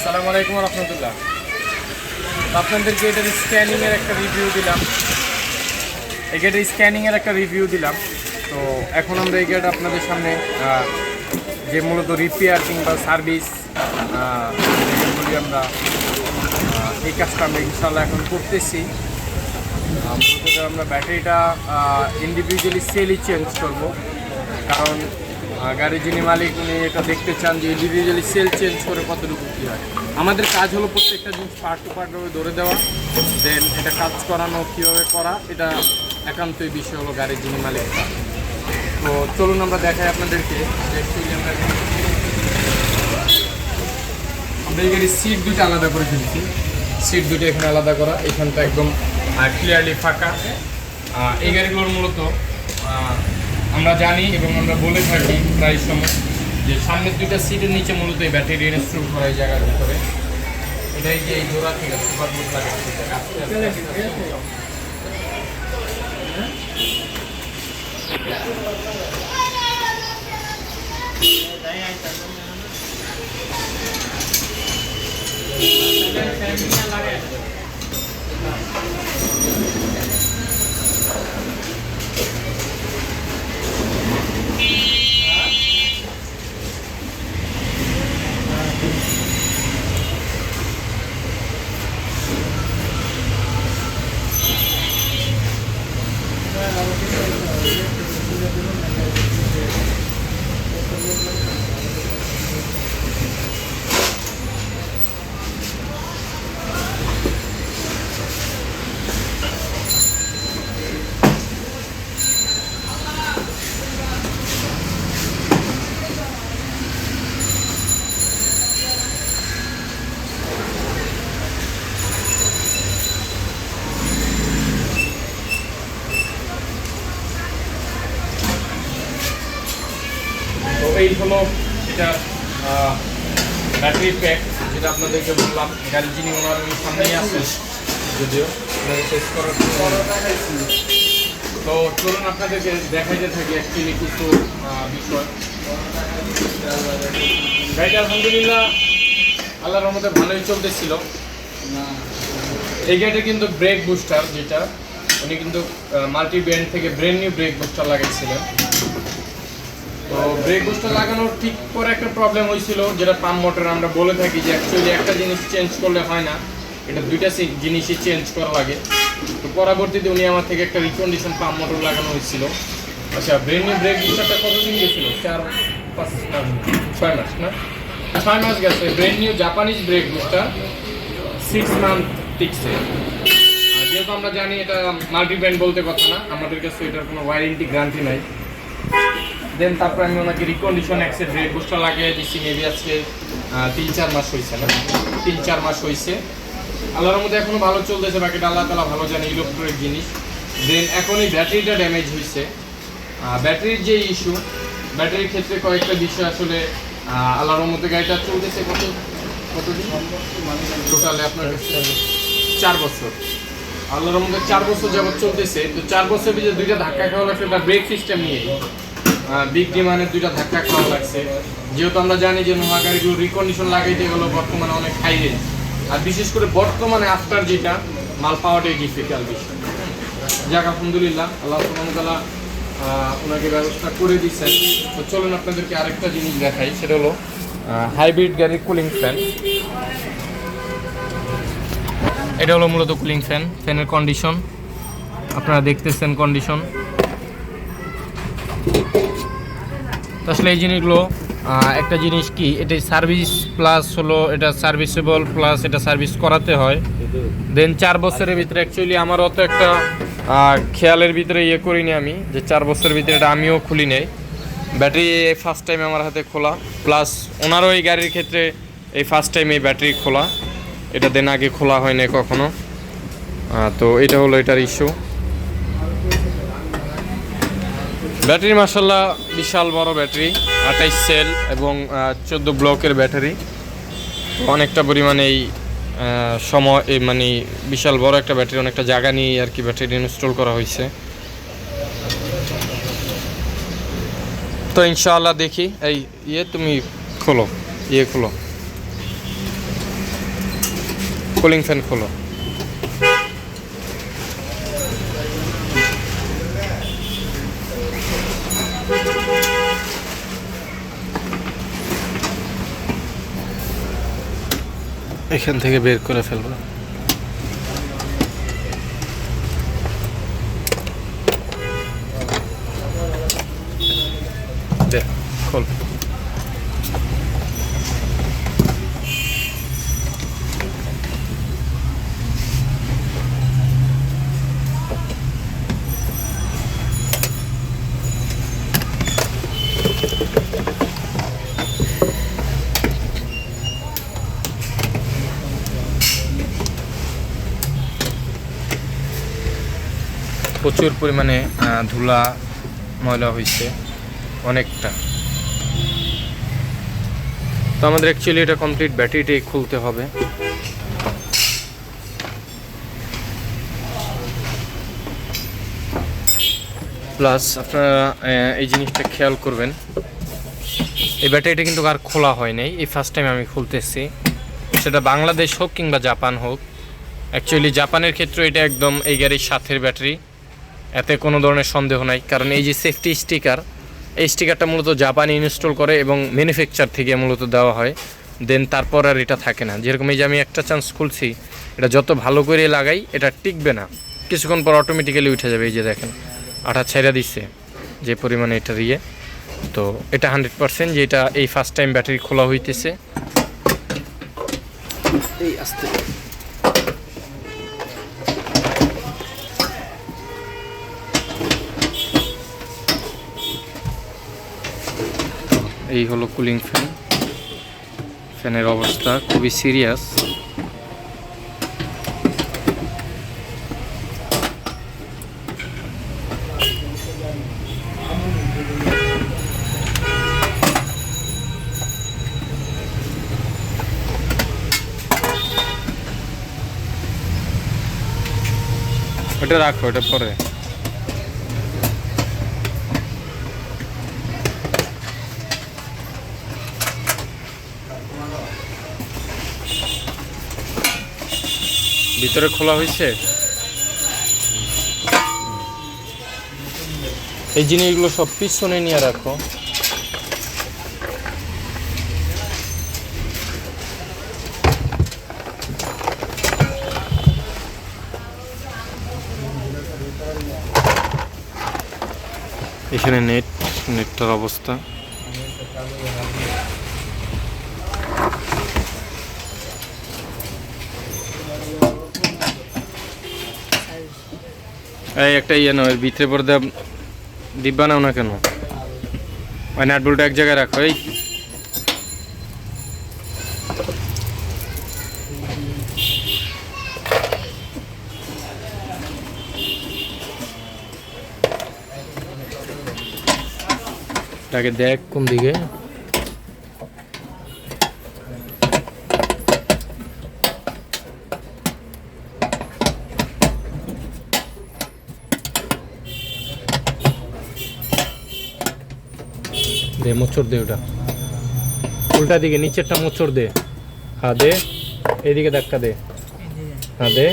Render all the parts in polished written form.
আসসালামু আলাইকুম রহমতুল্লাহ। আপনাদেরকে এটার স্ক্যানিংয়ের একটা রিভিউ দিলাম। তো এখন আমরা এই গেট আপনাদের সামনে যে মূলত রিপেয়ার কিংবা সার্ভিস বলি আমরা এই কাজটা আমরা ইনশাল্লাহ এখন করতেছি। মূলত আমরা ব্যাটারিটা ইন্ডিভিজুয়ালি সেলই চেঞ্জ করব, কারণ গাড়ির যিনি মালিক উনি এটা দেখতে চান যে ইন্ডিভিজুয়ালি সেল চেঞ্জ করে কতটুকু কী হয়। আমাদের কাজ হলো প্রত্যেকটা জিনিস পার্ট টু পার্টভাবে ধরে দেওয়া, দেন এটা কাজ করানো কীভাবে করা এটা একান্তই বিষয় হলো গাড়ির যিনি মালিক। তো চলুন আমরা দেখাই আপনাদেরকে যে অ্যাকচুয়ালি আমরা এই গাড়ির সিট দুটো আলাদা করে ফেলছি। সিট দুটো এখানে আলাদা করা, এখানটা একদম ক্লিয়ারলি ফাঁকা। এই গাড়িগুলোর মূলত আমরা জানি এবং আমরা বলে থাকি প্রায় সময় যে সামনের দুইটা সিটের নিচে মূলত এই ব্যাটারি ইনস্টল করা এই জায়গার ভিতরে। এটাই যে এই জোড়া থেকে সুপার বুট লাগাচ্ছে এই হলো এটা ব্যাটারি প্যাক, যেটা আপনাদেরকে বললাম। গাড়ি যিনি ওনার ওই সামনেই আছে, যদিও শেষ করার তো চলুন আপনাদেরকে দেখাইতে থাকি অ্যাকচুয়ালি কিছু বিষয়। গাড়িটা আলহামদুলিল্লাহ আল্লাহর রহমতে ভালোই চলতেছিল। এই গাড়িটা কিন্তু ব্রেক বুস্টার, যেটা উনি কিন্তু মাল্টি ব্র্যান্ড থেকে ব্র্যান্ড নিউ ব্রেক বুস্টার লাগাইছিলেন। তো ব্রেক বুস্টার লাগানোর ঠিক পরে একটা প্রবলেম হয়েছিল, যেটা পাম্প মোটর আমরা বলে থাকি যে অ্যাকচুয়ালি একটা জিনিস চেঞ্জ করলে হয় না, এটা দুইটা জিনিসই চেঞ্জ করা লাগে। তো পরবর্তীতে উনি আমার থেকে একটা রিকন্ডিশন পাম্প মোটর লাগানো হয়েছিল। আচ্ছা, ব্র্যান্ড নিউ ব্রেক বুস্টারটা কতদিন গেছিল? 6 মাস না, 6 মাস গেছে। Brand new Japanese brake booster 6 month টিকছে। যেহেতু আমরা জানি এটা মাল্টি ব্র্যান্ড বলতে কথা না, আমাদের কাছে এটার কোনো ওয়ারেন্টি গ্যারান্টি নাই। দেন তারপর আমি ওনাকে রিকন্ডিশন এক্সের ব্রেক বুস্টার লাগিয়ে দিচ্ছি। মেবি আজকে 3-4 মাস হয়েছে না, 3-4 মাস হয়েছে। আল্লাহর মধ্যে এখনও ভালো চলতেছে, বাকিটা আল্লাহ তাআলা ভালো জানে, ইলেকট্রনিক জিনিস। দেন এখন এই ব্যাটারিটা ড্যামেজ হয়েছে। ব্যাটারির যে ইস্যু, ব্যাটারির ক্ষেত্রে কয়েকটা বিষয় আসলে আল্লাহর মধ্যে গাড়িটা চলতেছে কতদিন টোটালে আপনার কাছে 4 বছর। আল্লাহর মধ্যে 4 বছর যাবত চলতেছে। তো 4 বছর ভিতরে দুইটা ধাক্কা খাওয়া লাগছে তার ব্রেক সিস্টেম নিয়ে। বিগ ডিমান্ডের দুইটা ধাক্কা খাওয়া লাগছে। যেহেতু আমরা জানি যে নোয়া গাড়িগুলো রিকন্ডিশন লাগাইতে গেলো বর্তমানে অনেক হাই রেঞ্জ, আর বিশেষ করে বর্তমানে আফটার যেটা মাল পাওয়াটাই ডিফিকাল্ট বিষয়। যাক আলহামদুলিল্লাহ, আল্লাহ সুবহানাহু ওয়া তাআলা ওনাকে ব্যবস্থা করে দিচ্ছেন। তো চলুন আপনাদেরকে আরেকটা জিনিস দেখাই, সেটা হলো হাইব্রিড গাড়ির কুলিং ফ্যান। এটা হলো মূলত কুলিং ফ্যান। ফ্যানের কন্ডিশন আপনারা দেখতেছেন, কন্ডিশন। আসলে এই জিনিসগুলো একটা জিনিস কি, এটা সার্ভিস প্লাস হলো এটা সার্ভিসেবল প্লাস এটা সার্ভিস করাতে হয়। দেন 4 বছরের ভিতরে অ্যাকচুয়ালি আমার অত একটা খেয়ালের ভিতরে ইয়ে করিনি আমি, যে 4 বছরের ভিতরে এটা আমিও খুলি নেই। ব্যাটারি এই ফার্স্ট টাইম আমার হাতে খোলা, প্লাস ওনারও এই গাড়ির ক্ষেত্রে এই ফার্স্ট টাইম এই ব্যাটারি খোলা। এটা দেন আগে খোলা হয় না কখনো। তো এটা হলো এটার ইস্যু। ব্যাটারি মাশাআল্লাহ বিশাল বড় ব্যাটারি, 28 সেল এবং 14 ব্লকের ব্যাটারি। অনেকটা পরিমাণে এই সময় মানে বিশাল বড় একটা ব্যাটারি, অনেকটা জায়গা নিয়ে আর কি ব্যাটারি ইনস্টল করা হয়েছে। তো ইনশাআল্লাহ দেখি এই তুমি খোলো, খোলো। কুলিং ফ্যান খোলো। এখান থেকে বের করে ফেলবো। দে খোল। প্রচুর পরিমাণে ধুলা ময়লা হয়েছে অনেকটা। তো আমাদের অ্যাকচুয়ালি এটা কমপ্লিট ব্যাটারিটাই খুলতে হবে। প্লাস আপনারা এই জিনিসটা খেয়াল করবেন, এই ব্যাটারিটা কিন্তু আর খোলা হয় নাই, এই ফার্স্ট টাইম আমি খুলতেছি। সেটা বাংলাদেশ হোক কিংবা জাপান হোক। অ্যাকচুয়ালি জাপানের ক্ষেত্রে এটা একদম এই গাড়ির সাথের ব্যাটারি, এতে কোনো ধরনের সন্দেহ নাই। কারণ এই যে সেফটি স্টিকার, এই স্টিকারটা মূলত জাপানে ইনস্টল করে এবং ম্যানুফ্যাকচার থেকে মূলত দেওয়া হয়, দেন তারপর আর এটা থাকে না। যেরকম এই যে আমি একটা চান্স খুলছি, এটা যত ভালো করে লাগাই এটা টিকবে না, কিছুক্ষণ পর অটোমেটিক্যালি উঠে যাবে। এই যে দেখেন আঠা ছেড়া দিচ্ছে যে পরিমাণে এটার ইয়ে। তো এটা 100% যে এটা এই ফার্স্ট টাইম ব্যাটারি খোলা হইতেছে। এই আস্তে এই হলো কুলিং ফ্যান। ফ্যানের অবস্থা খুবই সিরিয়াস। ওটা রাখো, ওটা পরে। ভিতরে খোলা হয়েছে। এই জিনিসগুলো সব পিছনে নিয়ে রাখো। এখানে নেটটার অবস্থা এই একটা ইয়ে নয়, ভিতরে পর্দা ডিব্বা নাও না কেন? ওই নাট বল্টু এক জায়গায় রাখো। এই তাকে দেখ কোন দিকে। দে মোচড় দে, ওটা উল্টা দিকে নিচেরটা মোচড় দে। হ্যাঁ দে, এইদিকে ধাক্কা দে। হ্যাঁ দে।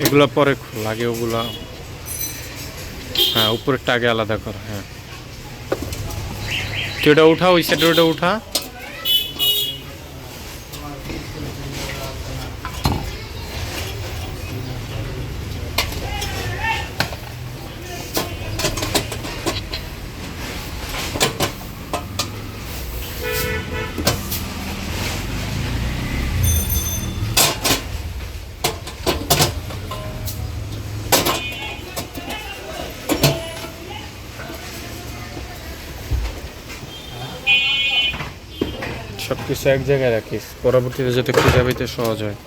এগুলো পরে লাগে, ওগুলা হ্যাঁ উপরেরটা আগে আলাদা কর। হ্যাঁ তুই ওটা উঠা, ওই সাইডে ওটা উঠা। সব কিছু এক জায়গায় রাখিস, পরবর্তীতে যাতে খুঁজে পেতে সহজ হয়।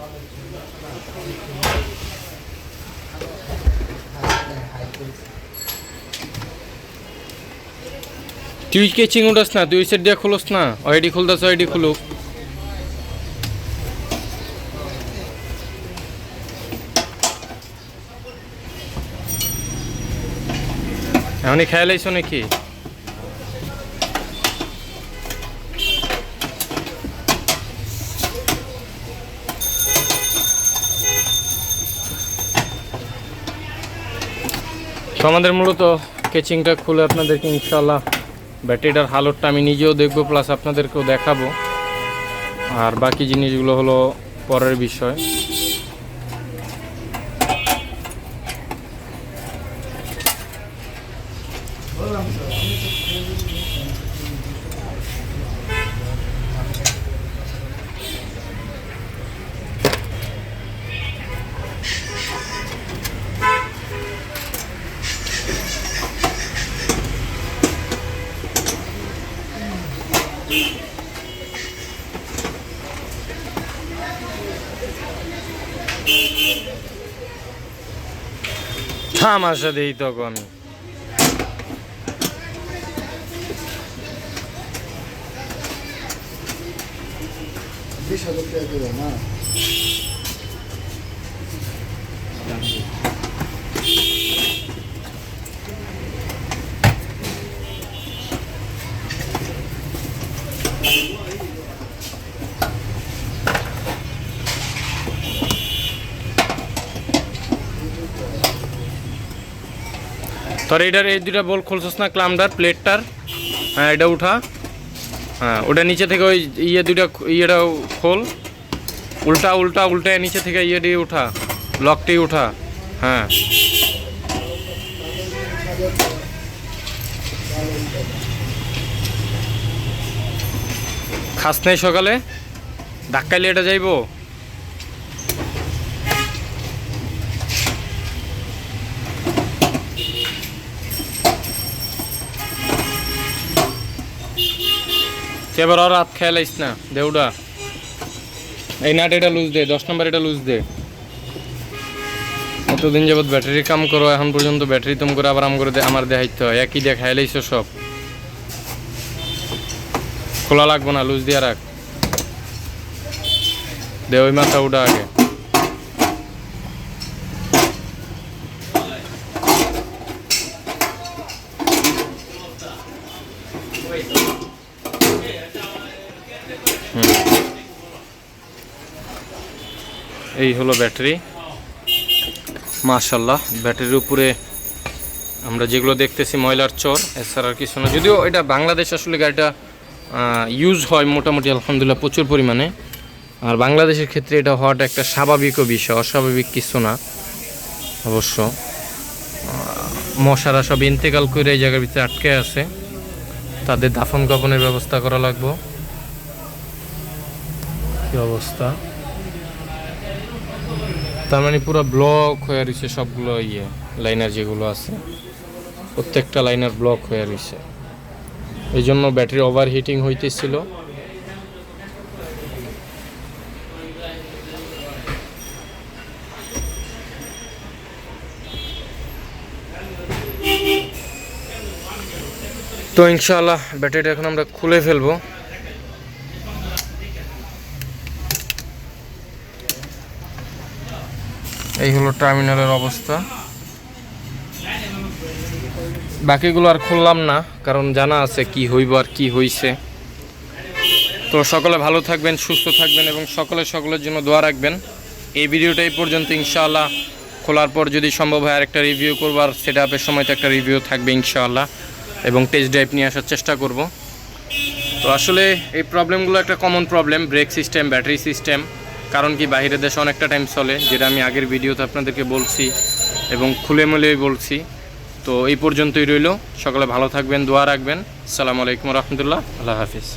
তুই কেচিং উঠাস না, তুই সেট দিয়ে খুলোস না, আইডি খুলতাস, আইডি খুলুক। এমনি খেয়াল আইসো নাকি? তো আমাদের মূলত কেচিংটা খুলে আপনাদেরকে ইনশাআল্লাহ ব্যাটারিটার হালতটা আমি নিজেও দেখবো, প্লাস আপনাদেরকেও দেখাবো। আর বাকি জিনিসগুলো হলো পরের বিষয়। তামাশা দেই তো আমি। তোর এটার এই দুটা বল খুলছস না, ক্লামটার প্লেটটার? হ্যাঁ এটা উঠা, হ্যাঁ ওটা নিচে থেকে ওই ইয়ে দুইটা ইয়েটাও খোল, উল্টা উল্টা উল্টায় নিচে থেকে ইয়ে দিয়ে উঠা, লকটি উঠা। হ্যাঁ খাস নাই সকালে ধাক্কাইলে এটা যাইবো। এবার আর রাত খেয়াল আইস না, দেউডা এই নাট এটা লুজ দে, 10 নম্বর এটা লুজ দে। এতদিন যাবৎ ব্যাটারি কাম করো, এখন পর্যন্ত ব্যাটারি তুম করে আবার আমার দেখাইতে হয়, একই দিয়ে খেয়াল আইসো সব। খোলা লাগবো না, লুজ দিয়া রাখ, দে ওই মাথা উঠা আগে। এই হলো ব্যাটারি, মাশাআল্লাহ। ব্যাটারির উপরে আমরা যেগুলো দেখতেছি ময়লার চর, এছাড়া আর কিছু না। যদিও এটা বাংলাদেশ আসলে গাড়িটা ইউজ হয় মোটামুটি আলহামদুলিল্লাহ প্রচুর পরিমাণে, আর বাংলাদেশের ক্ষেত্রে এটা হওয়াটা একটা স্বাভাবিকও বিষয়, অস্বাভাবিক কিছু না অবশ্য। মশারা সব ইন্তেকাল করে এই জায়গার ভিতরে আটকে আছে, তাদের দাফন কাফনের ব্যবস্থা করা লাগবে। কি অবস্থা, তার মানে পুরো ব্লক হয়ে রয়েছে সবগুলো ইয়ে লাইনার যেগুলো আছে, প্রত্যেকটা লাইনার ব্লক হয়ে রয়েছে। এই জন্য ব্যাটারি ওভার হিটিং হইতেছিল। তো ইনশাআল্লাহ ব্যাটারিটা এখন আমরা খুলে ফেলবো। এই হলো টার্মিনালের অবস্থা, বাকিগুলো আর খুললাম না কারণ জানা আছে কি হইব আর কি হইছে। তো সকলে ভালো থাকবেন, সুস্থ থাকবেন এবং সকলের জন্য দোয়া রাখবেন। এই ভিডিওটা এই পর্যন্ত। ইনশাআল্লাহ খোলার পর যদি সম্ভব হয় আরেকটা রিভিউ করবো, আর সেট আপের সময় তো একটা রিভিউ থাকবে ইনশাআল্লাহ, এবং টেস্ট ড্রাইভ নিয়ে আসার চেষ্টা করব। তো আসলে এই প্রবলেমগুলো একটা common problem, brake system, battery system. কারণ কি বাইরের দেশে অনেকটা টাইম চলে, যেটা আমি আগের ভিডিওতে আপনাদেরকে বলছি এবং খুলে মুলেই বলছি। তো এই পর্যন্তই রইল, সকলে ভালো থাকবেন, দোয়া রাখবেন। আসসালামু আলাইকুম রহমতুল্লাহ, আল্লাহ হাফিজ।